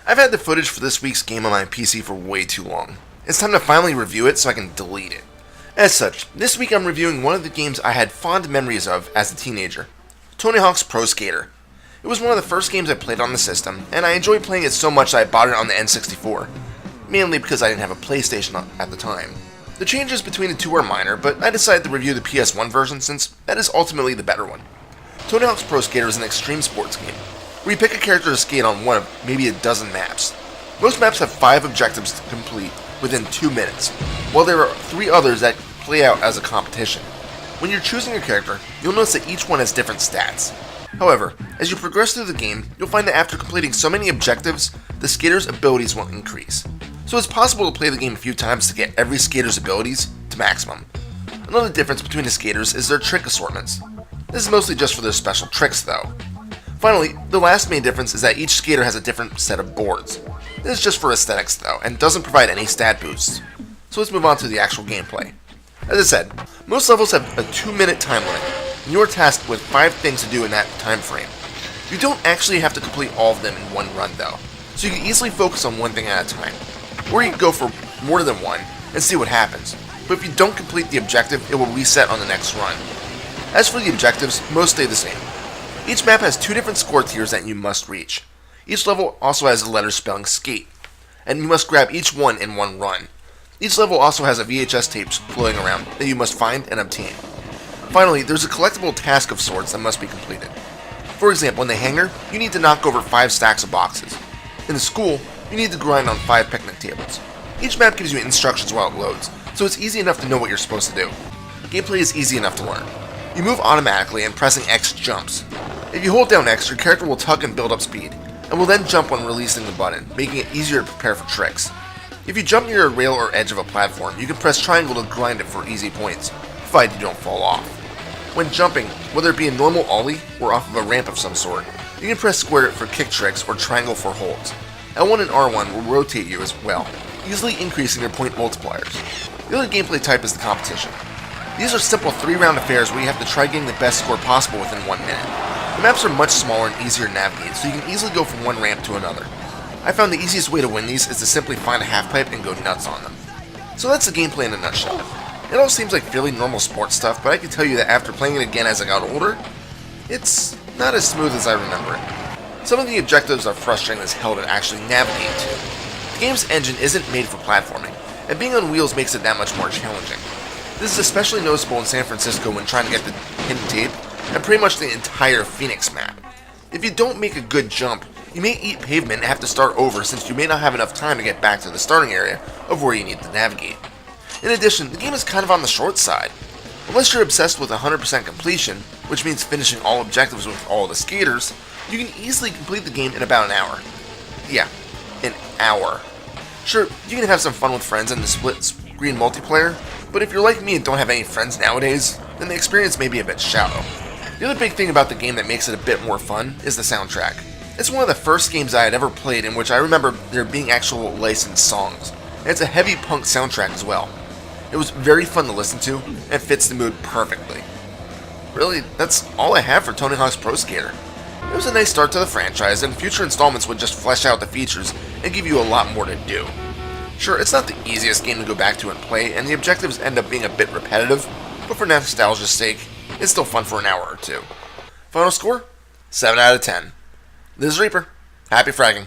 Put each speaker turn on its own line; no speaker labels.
I've had the footage for this week's game on my PC for way too long. It's time to finally review it so I can delete it. As such, this week I'm reviewing one of the games I had fond memories of as a teenager, Tony Hawk's Pro Skater. It was one of the first games I played on the system, and I enjoyed playing it so much that I bought it on the N64, mainly because I didn't have a PlayStation at the time. The changes between the two are minor, but I decided to review the PS1 version since that is ultimately the better one. Tony Hawk's Pro Skater is an extreme sports game, where you pick a character to skate on one of maybe a dozen maps. Most maps have 5 objectives to complete within 2 minutes, while there are 3 others that play out as a competition. When you're choosing your character, you'll notice that each one has different stats. However, as you progress through the game, you'll find that after completing so many objectives, the skater's abilities will increase. So it's possible to play the game a few times to get every skater's abilities to maximum. Another difference between the skaters is their trick assortments. This is mostly just for their special tricks though. Finally, the last main difference is that each skater has a different set of boards. This is just for aesthetics though, and doesn't provide any stat boosts. So let's move on to the actual gameplay. As I said, most levels have a 2-minute time limit, and you are tasked with 5 things to do in that time frame. You don't actually have to complete all of them in one run though, so you can easily focus on one thing at a time. Or you can go for more than one and see what happens, but if you don't complete the objective, it will reset on the next run. As for the objectives, most stay the same. Each map has 2 different score tiers that you must reach. Each level also has a letter spelling skate, and you must grab each one in one run. Each level also has a VHS tape floating around that you must find and obtain. Finally, there's a collectible task of sorts that must be completed. For example, in the hangar, you need to knock over 5 stacks of boxes. In the school, you need to grind on 5 picnic tables. Each map gives you instructions while it loads, so it's easy enough to know what you're supposed to do. Gameplay is easy enough to learn. You move automatically and pressing X jumps. If you hold down X, your character will tug and build up speed, and will then jump when releasing the button, making it easier to prepare for tricks. If you jump near a rail or edge of a platform, you can press triangle to grind it for easy points, provided you don't fall off. When jumping, whether it be a normal ollie or off of a ramp of some sort, you can press square for kick tricks or triangle for holds. L1 and R1 will rotate you as well, easily increasing your point multipliers. The other gameplay type is the competition. These are simple 3-round affairs where you have to try getting the best score possible within 1 minute. The maps are much smaller and easier to navigate, so you can easily go from one ramp to another. I found the easiest way to win these is to simply find a half pipe and go nuts on them. So that's the gameplay in a nutshell. It all seems like fairly normal sports stuff, but I can tell you that after playing it again as I got older, it's not as smooth as I remember it. Some of the objectives are frustrating as hell to actually navigate to. The game's engine isn't made for platforming, and being on wheels makes it that much more challenging. This is especially noticeable in San Francisco when trying to get the hidden tape, and pretty much the entire Phoenix map. If you don't make a good jump, you may eat pavement and have to start over since you may not have enough time to get back to the starting area of where you need to navigate. In addition, the game is kind of on the short side. Unless you're obsessed with 100% completion, which means finishing all objectives with all the skaters, you can easily complete the game in about an hour. Yeah, an hour. Sure, you can have some fun with friends in the split-screen multiplayer, but if you're like me and don't have any friends nowadays, then the experience may be a bit shallow. The other big thing about the game that makes it a bit more fun is the soundtrack. It's one of the first games I had ever played in which I remember there being actual licensed songs, and it's a heavy punk soundtrack as well. It was very fun to listen to, and fits the mood perfectly. Really, that's all I have for Tony Hawk's Pro Skater. It was a nice start to the franchise, and future installments would just flesh out the features and give you a lot more to do. Sure, it's not the easiest game to go back to and play, and the objectives end up being a bit repetitive, but for nostalgia's sake, it's still fun for an hour or two. Final score? 7 out of 10. This is Reaper. Happy fragging.